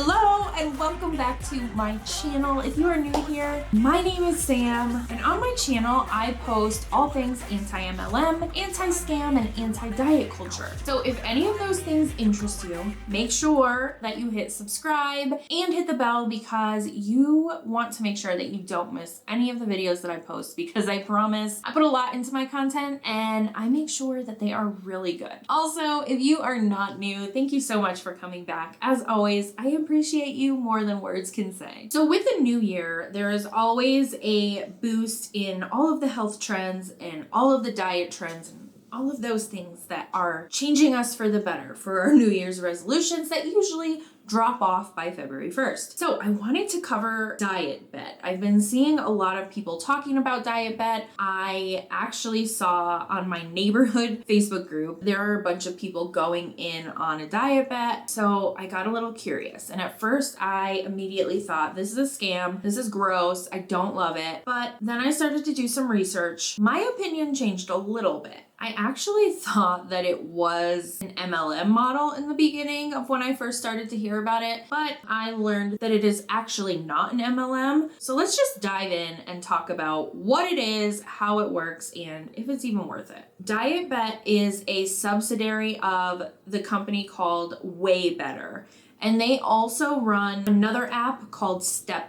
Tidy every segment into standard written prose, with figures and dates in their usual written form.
Hello and welcome back to my channel. If you are new here, my name is Sam, and on my channel I post all things anti-MLM, anti-scam, and anti-diet culture. So if any of those things interest you, make sure that you hit subscribe and hit the bell because you want to make sure that you don't miss any of the videos that I post, because I promise I put a lot into my content and I make sure that they are really good. Also, if you are not new, thank you so much for coming back. As always, I appreciate you more than words can say. So with the new year, there is always a boost in all of the health trends and all of the diet trends and all of those things that are changing us for the better for our New Year's resolutions that usually drop off by February 1st. So I wanted to cover DietBet. I've been seeing a lot of people talking about DietBet. I actually saw on my neighborhood Facebook group, there are a bunch of people going in on a DietBet. So I got a little curious. And at first I immediately thought, this is a scam. This is gross. I don't love it. But then I started to do some research. My opinion changed a little bit. I actually thought that it was an MLM model in the beginning of when I first started to hear about it, but I learned that it is actually not an MLM. So let's just dive in and talk about what it is, how it works, and if it's even worth it. DietBet is a subsidiary of the company called WAYBETTER, and they also run another app called STEPBET.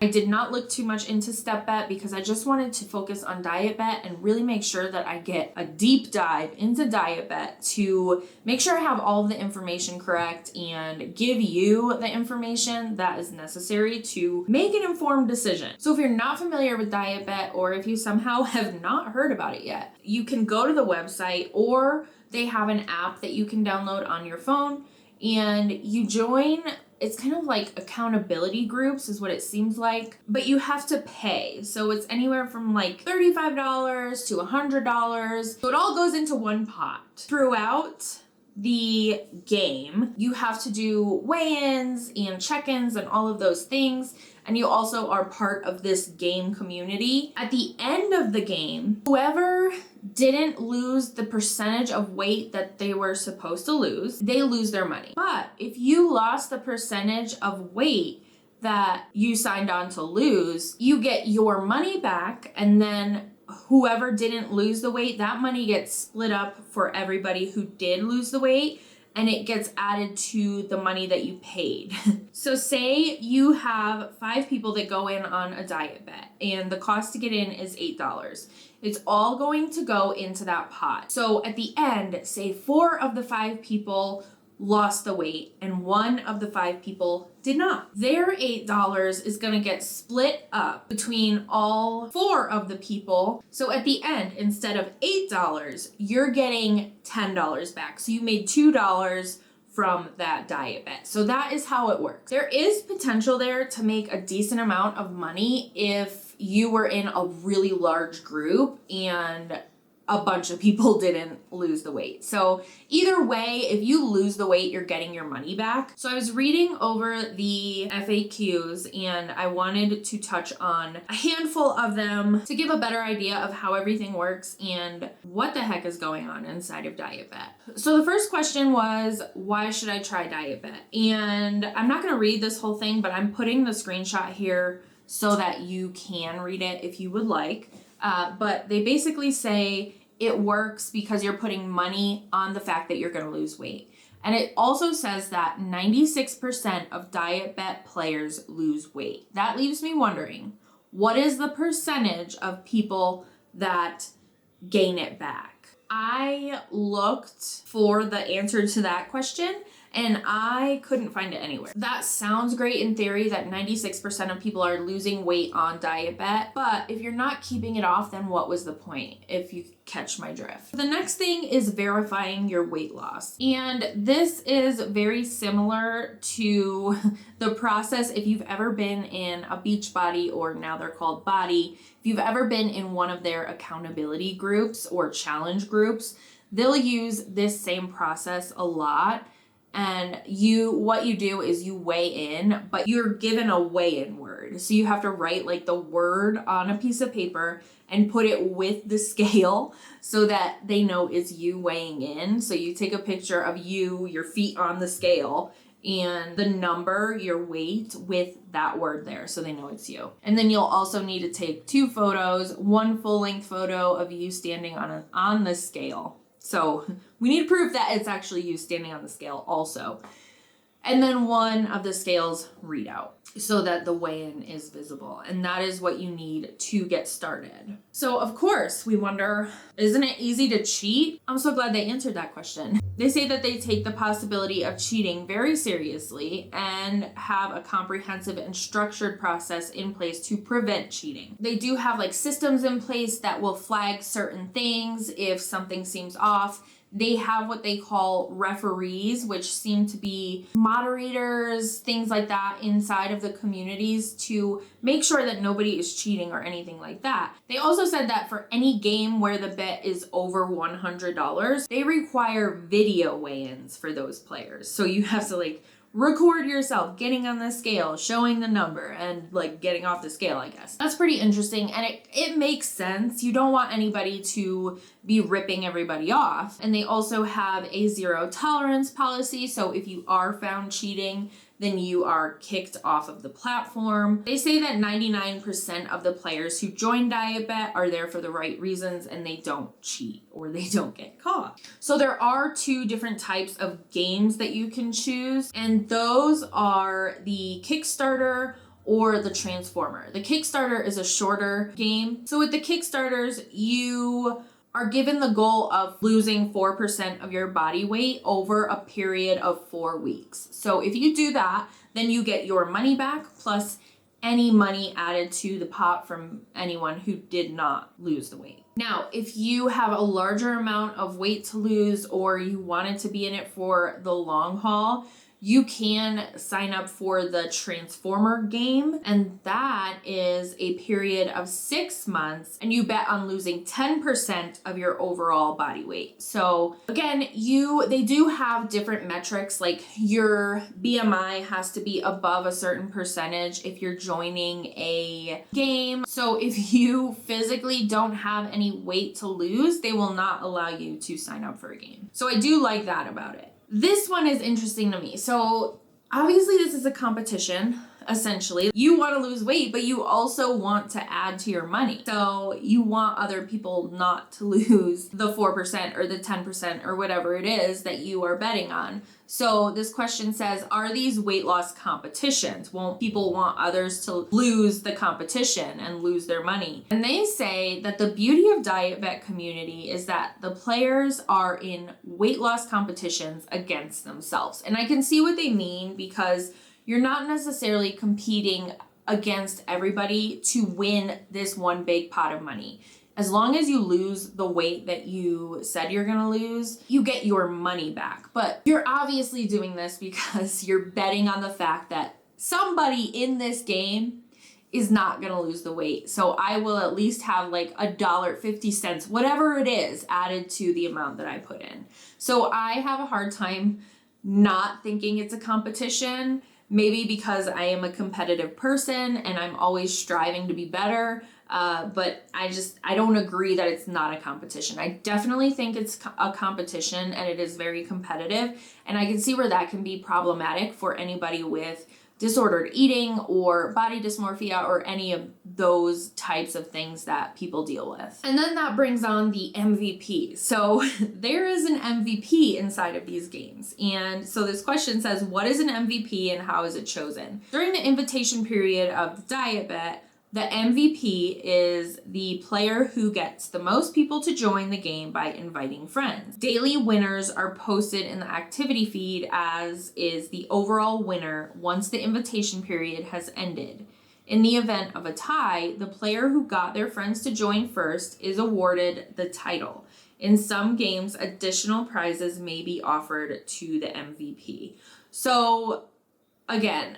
I did not look too much into STEPBET because I just wanted to focus on DietBet and really make sure that I get a deep dive into DietBet to make sure I have all of the information correct and give you the information that is necessary to make an informed decision. So if you're not familiar with DietBet, or if you somehow have not heard about it yet, you can go to the website, or they have an app that you can download on your phone and you join. It's kind of like accountability groups is what it seems like, but you have to pay. So it's anywhere from like $35 to $100. So it all goes into one pot. Throughout the game, you have to do weigh-ins and check-ins and all of those things. And you also are part of this game community. At the end of the game, whoever didn't lose the percentage of weight that they were supposed to lose, they lose their money. But if you lost the percentage of weight that you signed on to lose, you get your money back, and then whoever didn't lose the weight, that money gets split up for everybody who did lose the weight, and it gets added to the money that you paid. So say you have 5 people that go in on a DietBet, and the cost to get in is $8. It's all going to go into that pot. So at the end, say 4 of the 5 people lost the weight and 1 of the 5 people did not. Their $8 is going to get split up between all 4 of the people. So at the end, instead of $8, you're getting $10 back. So you made $2 from that DietBet. So that is how it works. There is potential there to make a decent amount of money if you were in a really large group and a bunch of people didn't lose the weight. So either way, if you lose the weight, you're getting your money back. So I was reading over the FAQs and I wanted to touch on a handful of them to give a better idea of how everything works and what the heck is going on inside of DietBet. So the first question was, why should I try DietBet? And I'm not going to read this whole thing, but I'm putting the screenshot here so that you can read it if you would like. But they basically say it works because you're putting money on the fact that you're going to lose weight. And it also says that 96% of DietBet players lose weight. That leaves me wondering, what is the percentage of people that gain it back? I looked for the answer to that question and I couldn't find it anywhere. That sounds great in theory that 96% of people are losing weight on DietBet, but if you're not keeping it off, then what was the point, if you catch my drift? The next thing is verifying your weight loss. And this is very similar to the process if you've ever been in a Beachbody, or now they're called Body, if you've ever been in one of their accountability groups or challenge groups, they'll use this same process a lot. And what you do is you weigh in, but you're given a weigh-in word. So you have to write like the word on a piece of paper and put it with the scale so that they know it's you weighing in. So you take a picture of you, your feet on the scale, and the number, your weight, with that word there so they know it's you. And then you'll also need to take 2 photos, 1 full-length photo of you standing on the scale. So we need proof that it's actually you standing on the scale also. And then 1 of the scales readout so that the weigh-in is visible. And that is what you need to get started. So of course we wonder, isn't it easy to cheat? I'm so glad they answered that question. They say that they take the possibility of cheating very seriously and have a comprehensive and structured process in place to prevent cheating. They do have like systems in place that will flag certain things if something seems off. They have what they call referees, which seem to be moderators, things like that inside of the communities to make sure that nobody is cheating or anything like that. They also said that for any game where the bet is over $100, they require video weigh-ins for those players. So you have to like record yourself getting on the scale, showing the number, and like getting off the scale, I guess. That's pretty interesting, and it makes sense. You don't want anybody to be ripping everybody off. And they also have a 0 tolerance policy, so if you are found cheating, then you are kicked off of the platform. They say that 99% of the players who join DietBet are there for the right reasons and they don't cheat or they don't get caught. So there are 2 different types of games that you can choose, and those are the Kickstarter or the Transformer. The Kickstarter is a shorter game. So with the Kickstarters, you are given the goal of losing 4% of your body weight over a period of 4 weeks. So if you do that, then you get your money back plus any money added to the pot from anyone who did not lose the weight. Now, if you have a larger amount of weight to lose or you wanted to be in it for the long haul, you can sign up for the Transformer game, and that is a period of 6 months, and you bet on losing 10% of your overall body weight. So again, they do have different metrics, like your BMI has to be above a certain percentage if you're joining a game. So if you physically don't have any weight to lose, they will not allow you to sign up for a game. So I do like that about it. This one is interesting to me. So obviously this is a competition, essentially. You want to lose weight, but you also want to add to your money. So you want other people not to lose the 4% or the 10% or whatever it is that you are betting on. So this question says, are these weight loss competitions? Won't people want others to lose the competition and lose their money? And they say that the beauty of DietBet community is that the players are in weight loss competitions against themselves. And I can see what they mean, because you're not necessarily competing against everybody to win this one big pot of money. As long as you lose the weight that you said you're gonna lose, you get your money back. But you're obviously doing this because you're betting on the fact that somebody in this game is not gonna lose the weight. So I will at least have like $1.50, whatever it is, added to the amount that I put in. So I have a hard time not thinking it's a competition, maybe because I am a competitive person and I'm always striving to be better. But I don't agree that it's not a competition. I definitely think it's a competition and it is very competitive. And I can see where that can be problematic for anybody with disordered eating or body dysmorphia or any of those types of things that people deal with. And then that brings on the MVP. So there is an MVP inside of these games. And so this question says, what is an MVP and how is it chosen? During the invitation period of DietBet, the MVP is the player who gets the most people to join the game by inviting friends. Daily winners are posted in the activity feed, as is the overall winner once the invitation period has ended. In the event of a tie, the player who got their friends to join first is awarded the title. In some games, additional prizes may be offered to the MVP. So again,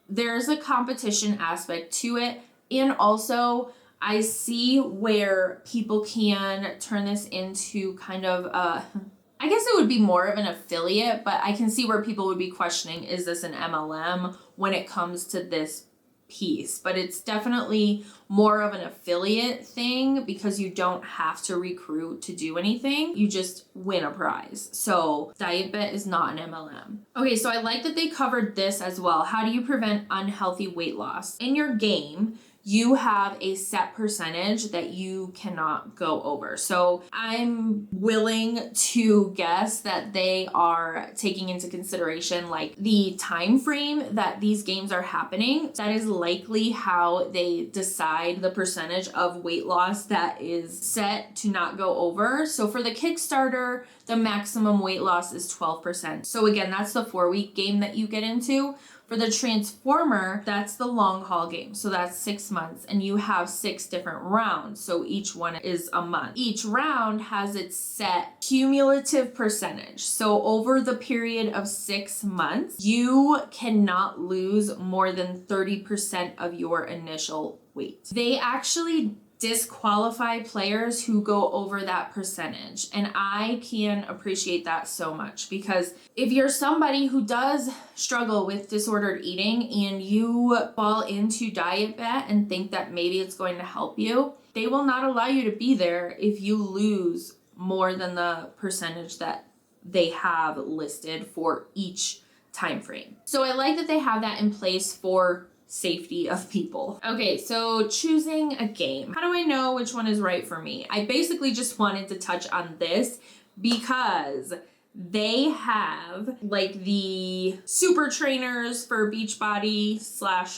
there's a competition aspect to it. And also, I see where people can turn this into kind of I guess it would be more of an affiliate, but I can see where people would be questioning, is this an MLM when it comes to this piece, but it's definitely more of an affiliate thing because you don't have to recruit to do anything. You just win a prize. So DietBet is not an MLM. Okay, so I like that they covered this as well. How do you prevent unhealthy weight loss? In your game, you have a set percentage that you cannot go over. So I'm willing to guess that they are taking into consideration like the time frame that these games are happening. That is likely how they decide the percentage of weight loss that is set to not go over. So for the Kickstarter, the maximum weight loss is 12%. So again, that's the 4-week game that you get into. For the Transformer, that's the long haul game. So that's 6 months and you have 6 different rounds. So each one is a month. Each round has its set cumulative percentage. So over the period of 6 months, you cannot lose more than 30% of your initial weight. They actually disqualify players who go over that percentage. And I can appreciate that so much because if you're somebody who does struggle with disordered eating and you fall into DietBet and think that maybe it's going to help you, they will not allow you to be there if you lose more than the percentage that they have listed for each time frame. So I like that they have that in place for safety of people. Okay, so choosing a game. How do I know which one is right for me? I basically just wanted to touch on this because they have like the super trainers for Beachbody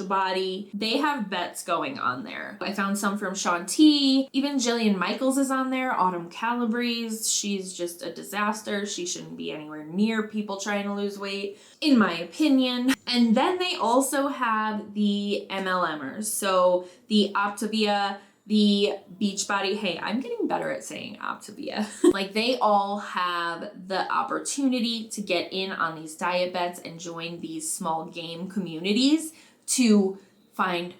/ Body. They have bets going on there. I found some from Shanti. Even Jillian Michaels is on there. Autumn Calabrese. She's just a disaster. She shouldn't be anywhere near people trying to lose weight, in my opinion. And then they also have the MLMers. So the Optavia, the Beachbody. Hey, I'm getting better at saying Optavia. Like they all have the opportunity to get in on these diet bets and join these small game communities to find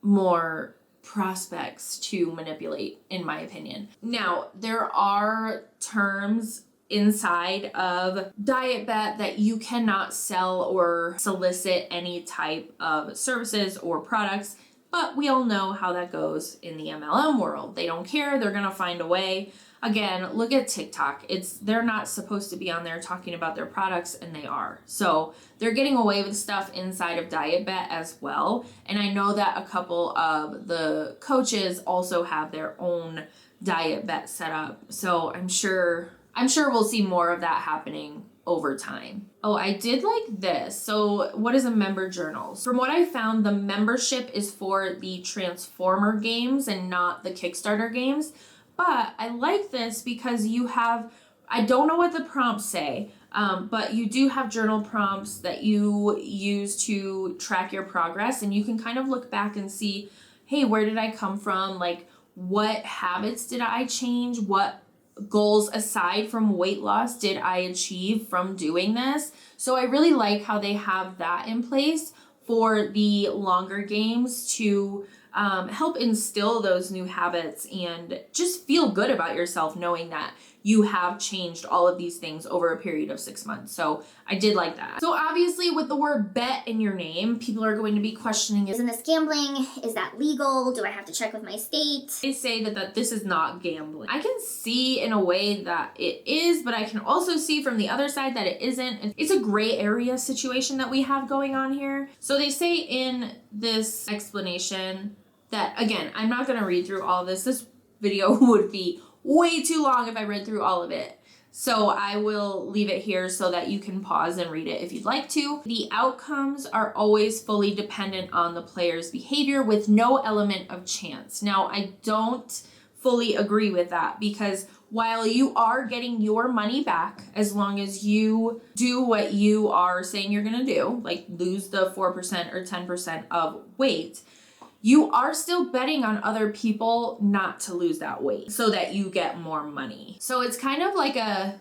more prospects to manipulate, in my opinion. Now, there are terms inside of DietBet that you cannot sell or solicit any type of services or products. But we all know how that goes in the MLM world. They don't care. They're going to find a way. Again, look at TikTok. They're not supposed to be on there talking about their products, and they are. So they're getting away with stuff inside of DietBet as well. And I know that a couple of the coaches also have their own DietBet set up. So I'm sure we'll see more of that happening over time. Oh, I did like this. So what is a member journal? From what I found, the membership is for the Transformer games and not the Kickstarter games. But I like this because you have, I don't know what the prompts say, but you do have journal prompts that you use to track your progress. And you can kind of look back and see, hey, where did I come from? Like, what habits did I change? What goals aside from weight loss did I achieve from doing this? So I really like how they have that in place for the longer games to help instill those new habits and just feel good about yourself knowing that you have changed all of these things over a period of 6 months. So I did like that. So obviously with the word bet in your name, people are going to be questioning, isn't this gambling? Is that legal? Do I have to check with my state? They say that this is not gambling. I can see in a way that it is, but I can also see from the other side that it isn't. It's a gray area situation that we have going on here. So they say in this explanation that, again, I'm not going to read through all of this. This video would be way too long if I read through all of it. So I will leave it here so that you can pause and read it if you'd like to. The outcomes are always fully dependent on the player's behavior with no element of chance. Now, I don't fully agree with that because while you are getting your money back as long as you do what you are saying you're going to do, like lose the 4% or 10% of weight, you are still betting on other people not to lose that weight so that you get more money. So it's kind of like I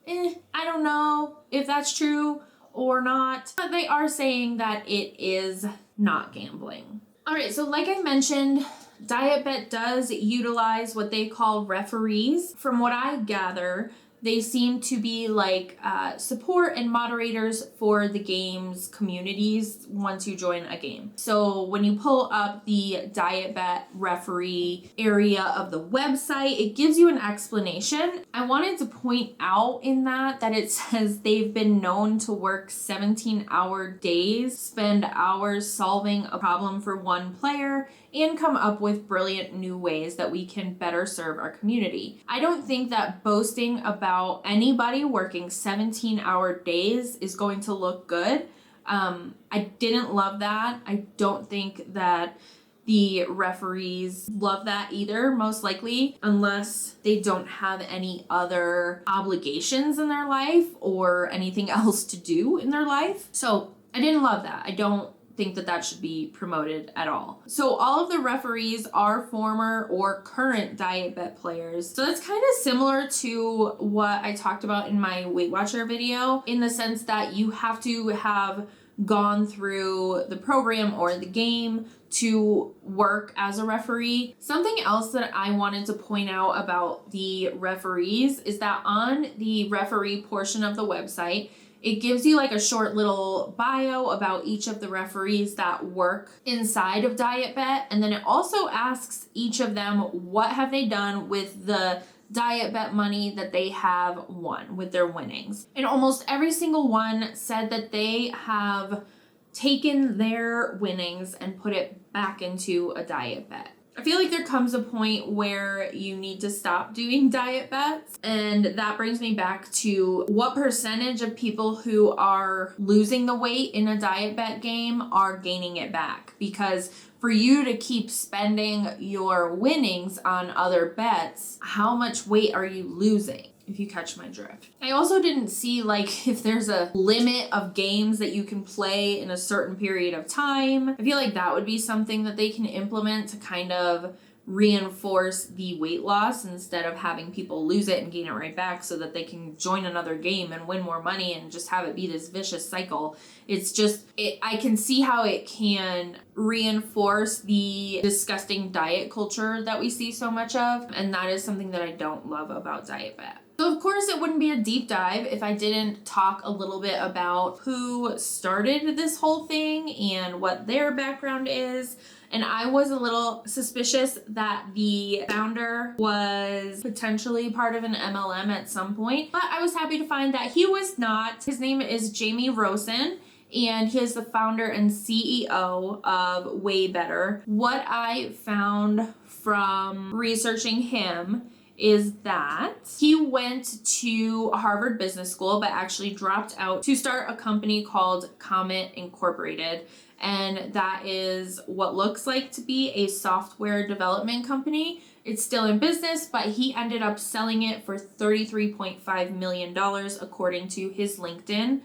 don't know if that's true or not, but they are saying that it is not gambling. All right, so like I mentioned, DietBet does utilize what they call referees. From what I gather, They seem to be like support and moderators for the game's communities once you join a game. So when you pull up the DietBet referee area of the website, it gives you an explanation. I wanted to point out in that it says they've been known to work 17-hour days, spend hours solving a problem for one player, and come up with brilliant new ways that we can better serve our community. I don't think that boasting about anybody working 17-hour days is going to look good. I didn't love that. I don't think that the referees love that either, most likely, unless they don't have any other obligations in their life or anything else to do in their life. So I didn't love that. I don't think that should be promoted at all. So all of the referees are former or current DietBet players. So that's kind of similar to what I talked about in my Weight Watcher video, in the sense that you have to have gone through the program or the game to work as a referee. Something else that I wanted to point out about the referees is that on the referee portion of the website, it gives you like a short little bio about each of the referees that work inside of DietBet. And then it also asks each of them what have they done with the DietBet money that they have won with their winnings. And almost every single one said that they have taken their winnings and put it back into a DietBet. I feel like there comes a point where you need to stop doing diet bets. And that brings me back to what percentage of people who are losing the weight in a diet bet game are gaining it back. Because for you to keep spending your winnings on other bets, how much weight are you losing? If you catch my drift. I also didn't see like if there's a limit of games that you can play in a certain period of time. I feel like that would be something that they can implement to kind of reinforce the weight loss instead of having people lose it and gain it right back so that they can join another game and win more money and just have it be this vicious cycle. It's just, I can see how it can reinforce the disgusting diet culture that we see so much of, and that is something that I don't love about DietBet. So of course it wouldn't be a deep dive if I didn't talk a little bit about who started this whole thing and what their background is. And I was a little suspicious that the founder was potentially part of an MLM at some point, but I was happy to find that he was not. His name is Jamie Rosen, and he is the founder and CEO of WAYBETTER. What I found from researching him is that he went to Harvard Business School, but actually dropped out to start a company called Camo Incorporated. And that is what looks like to be a software development company. It's still in business, but he ended up selling it for $33.5 million, according to his LinkedIn.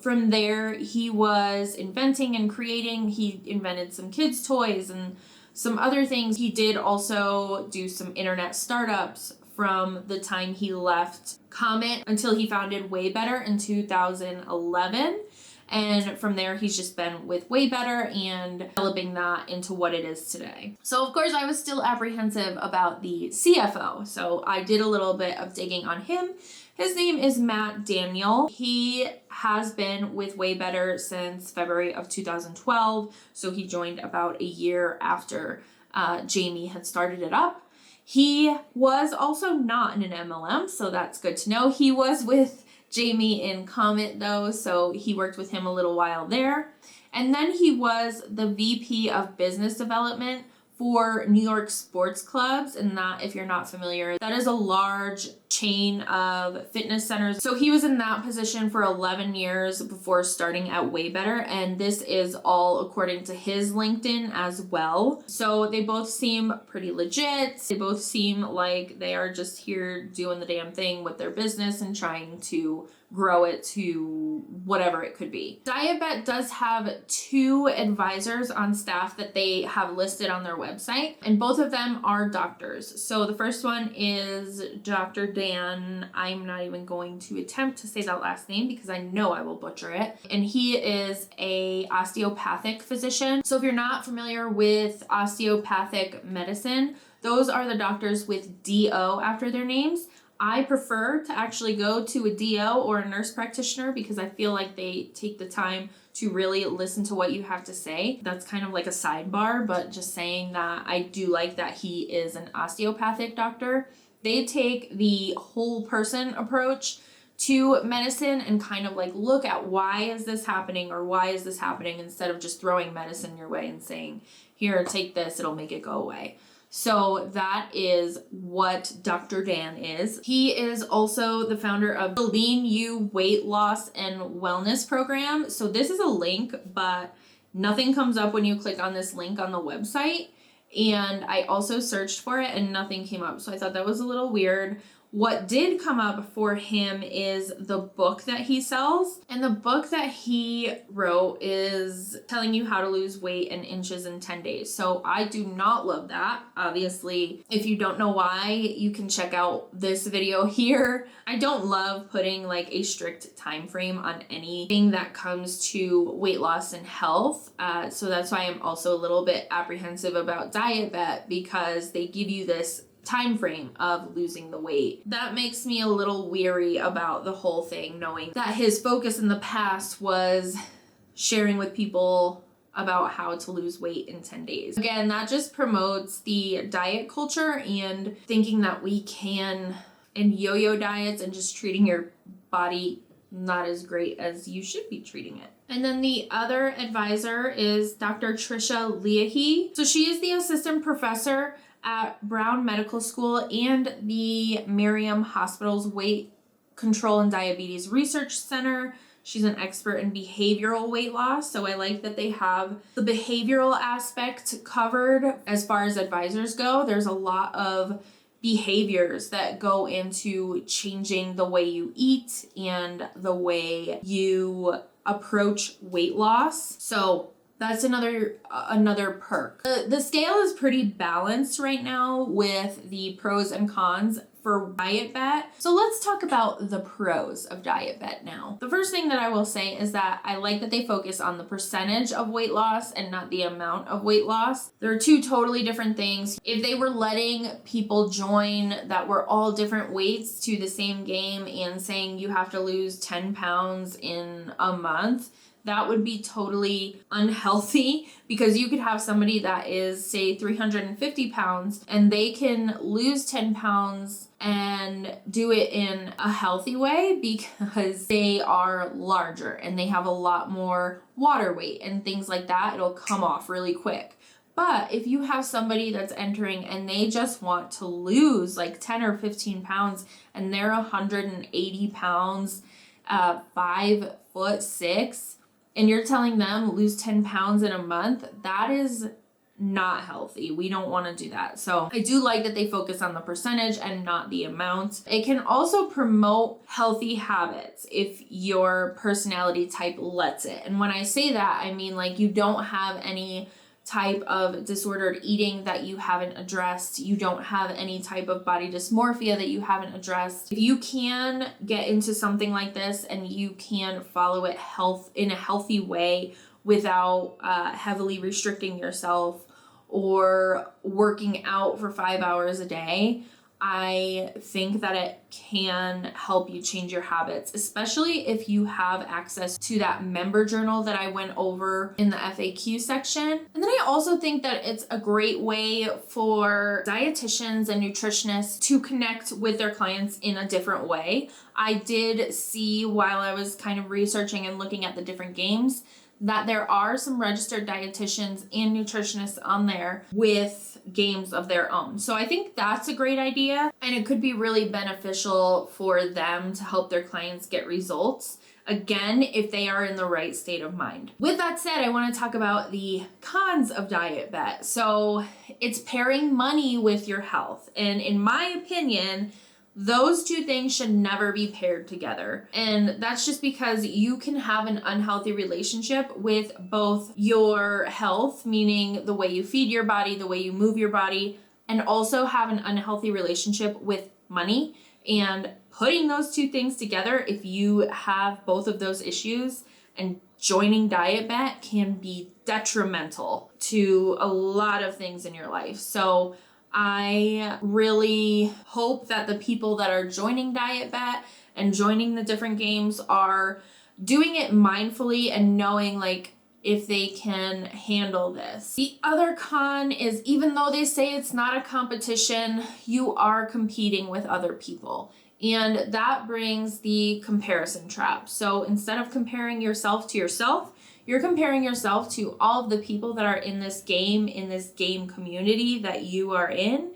From there, he was inventing and creating. He invented some kids' toys and some other things. He did also do some internet startups from the time he left Camo until he founded WAYBETTER in 2011. And from there, he's just been with WAYBETTER and developing that into what it is today. So, of course, I was still apprehensive about the CFO. So I did a little bit of digging on him. His name is Matt Daniel. He has been with WAYBETTER since February of 2012. So he joined about a year after Jamie had started it up. He was also not in an MLM, so that's good to know. He was with Jamie in Camo though, so he worked with him a little while there. And then he was the VP of Business Development for New York sports clubs, and that, if you're not familiar, that is a large chain of fitness centers. So he was in that position for 11 years before starting at WAYBETTER, and this is all according to his LinkedIn as well. So they both seem pretty legit. They both seem like they are just here doing the damn thing with their business and trying to grow it to whatever it could be. DietBet does have 2 advisors on staff that they have listed on their website, and both of them are doctors. So the first one is Dr. Dan. I'm not even going to attempt to say that last name because I know I will butcher it. And he is a osteopathic physician. So if you're not familiar with osteopathic medicine, those are the doctors with DO after their names. I prefer to actually go to a DO or a nurse practitioner because I feel like they take the time to really listen to what you have to say. That's kind of like a sidebar, but just saying that I do like that he is an osteopathic doctor. They take the whole person approach to medicine and kind of like look at why is this happening or why is this happening instead of just throwing medicine your way and saying, here, take this, it'll make it go away. So that is what Dr. Dan is. He is also the founder of the Lean You Weight Loss and Wellness Program. So this is a link, but nothing comes up when you click on this link on the website. And I also searched for it and nothing came up. So I thought that was a little weird. What did come up for him is the book that he sells. And the book that he wrote is telling you how to lose weight in inches in 10 days. So I do not love that. Obviously, if you don't know why, you can check out this video here. I don't love putting like a strict time frame on anything that comes to weight loss and health. So that's why I'm also a little bit apprehensive about DietBet because they give you this time frame of losing the weight. That makes me a little weary about the whole thing, knowing that his focus in the past was sharing with people about how to lose weight in 10 days. Again, that just promotes the diet culture and thinking that we can, and yo-yo diets and just treating your body not as great as you should be treating it. And then the other advisor is Dr. Trisha Leahy. So she is the assistant professor at Brown Medical School and the Miriam Hospital's Weight Control and Diabetes Research Center. She's an expert in behavioral weight loss, so I like that they have the behavioral aspect covered as far as advisors go. There's a lot of behaviors that go into changing the way you eat and the way you approach weight loss. So that's another perk. The scale is pretty balanced right now with the pros and cons for DietBet. So let's talk about the pros of DietBet now. The first thing that I will say is that I like that they focus on the percentage of weight loss and not the amount of weight loss. They're two totally different things. If they were letting people join that were all different weights to the same game and saying you have to lose 10 pounds in a month, that would be totally unhealthy because you could have somebody that is, say, 350 pounds and they can lose 10 pounds and do it in a healthy way because they are larger and they have a lot more water weight and things like that. It'll come off really quick. But if you have somebody that's entering and they just want to lose like 10 or 15 pounds and they're 180 pounds, 5'6", and you're telling them lose 10 pounds in a month, that is not healthy. We don't want to do that. So I do like that they focus on the percentage and not the amount. It can also promote healthy habits if your personality type lets it. And when I say that, I mean like you don't have any type of disordered eating that you haven't addressed. You don't have any type of body dysmorphia that you haven't addressed. If you can get into something like this and you can follow it in a healthy way without heavily restricting yourself or working out for 5 hours a day, I think that it can help you change your habits, especially if you have access to that member journal that I went over in the FAQ section. And then I also think that it's a great way for dietitians and nutritionists to connect with their clients in a different way. I did see while I was kind of researching and looking at the different games that there are some registered dietitians and nutritionists on there with games of their own. So I think that's a great idea and it could be really beneficial for them to help their clients get results. Again, if they are in the right state of mind. With that said, I want to talk about the cons of DietBet. So it's pairing money with your health. And in my opinion, those two things should never be paired together. And that's just because you can have an unhealthy relationship with both your health, meaning the way you feed your body, the way you move your body, and also have an unhealthy relationship with money. And putting those two things together, if you have both of those issues, and joining DietBet can be detrimental to a lot of things in your life. So I really hope that the people that are joining DietBet and joining the different games are doing it mindfully and knowing like if they can handle this. The other con is, even though they say it's not a competition, you are competing with other people. And that brings the comparison trap. So instead of comparing yourself to yourself, you're comparing yourself to all of the people that are in this game community that you are in,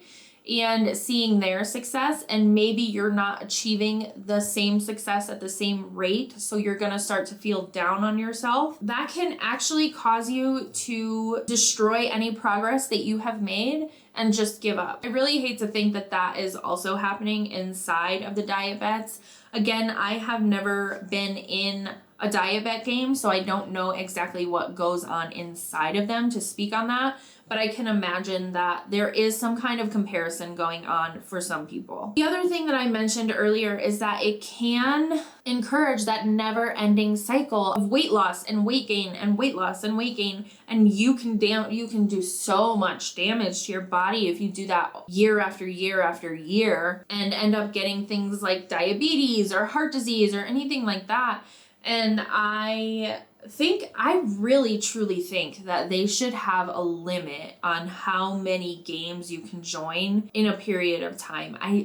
and seeing their success, and maybe you're not achieving the same success at the same rate, so you're gonna start to feel down on yourself. That can actually cause you to destroy any progress that you have made and just give up. I really hate to think that that is also happening inside of the DietBets. Again, I have never been in a DietBet game, so I don't know exactly what goes on inside of them to speak on that, but I can imagine that there is some kind of comparison going on for some people. The other thing that I mentioned earlier is that it can encourage that never-ending cycle of weight loss and weight gain and weight loss and weight gain, and you can do so much damage to your body if you do that year after year after year and end up getting things like diabetes or heart disease or anything like that. And I really truly think that they should have a limit on how many games you can join in a period of time. I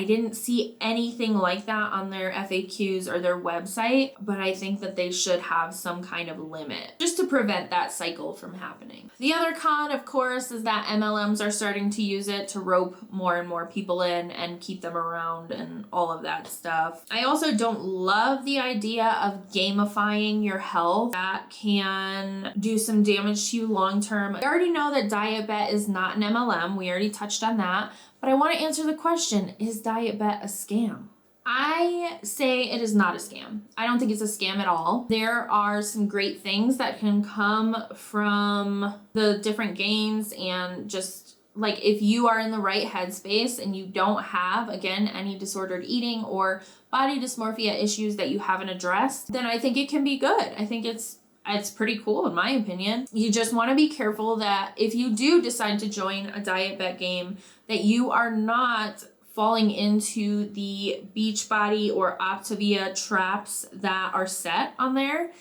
didn't see anything like that on their FAQs or their website, but I think that they should have some kind of limit just to prevent that cycle from happening. The other con, of course, is that MLMs are starting to use it to rope more and more people in and keep them around and all of that stuff. I also don't love the idea of gamifying your health. That can do some damage to you long term. I already know that DietBet is not an MLM. We already touched on that. But I want to answer the question, is DietBet a scam? I say it is not a scam. I don't think it's a scam at all. There are some great things that can come from the different games, and just like if you are in the right headspace and you don't have, again, any disordered eating or body dysmorphia issues that you haven't addressed, then I think it can be good. I think it's pretty cool in my opinion. You just want to be careful that if you do decide to join a DietBet game, that you are not falling into the Beachbody or Optavia traps that are set on there.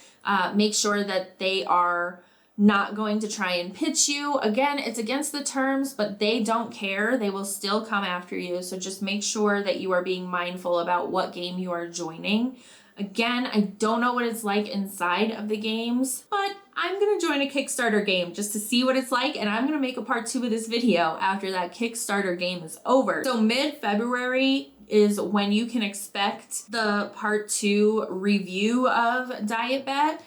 Make sure that they are not going to try and pitch you. Again, it's against the terms, but they don't care. They will still come after you. So just make sure that you are being mindful about what game you are joining. Again, I don't know what it's like inside of the games, but I'm gonna join a Kickstarter game just to see what it's like, and I'm gonna make a part 2 of this video after that Kickstarter game is over. So mid-February is when you can expect the part 2 review of DietBet.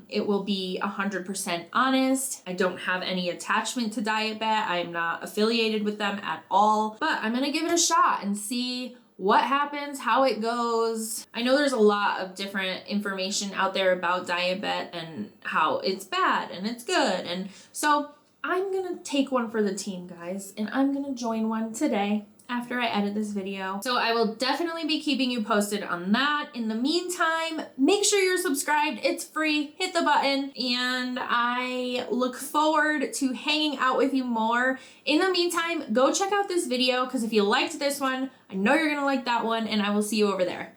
It will be 100% honest. I don't have any attachment to DietBet. I'm not affiliated with them at all, but I'm gonna give it a shot and see what happens, how it goes. I know there's a lot of different information out there about DietBet and how it's bad and it's good. And so I'm gonna take one for the team, guys, and I'm gonna join one today after I edit this video. So I will definitely be keeping you posted on that. In the meantime, make sure you're subscribed. It's free. Hit the button. And I look forward to hanging out with you more. In the meantime, go check out this video, because if you liked this one, I know you're gonna like that one, and I will see you over there.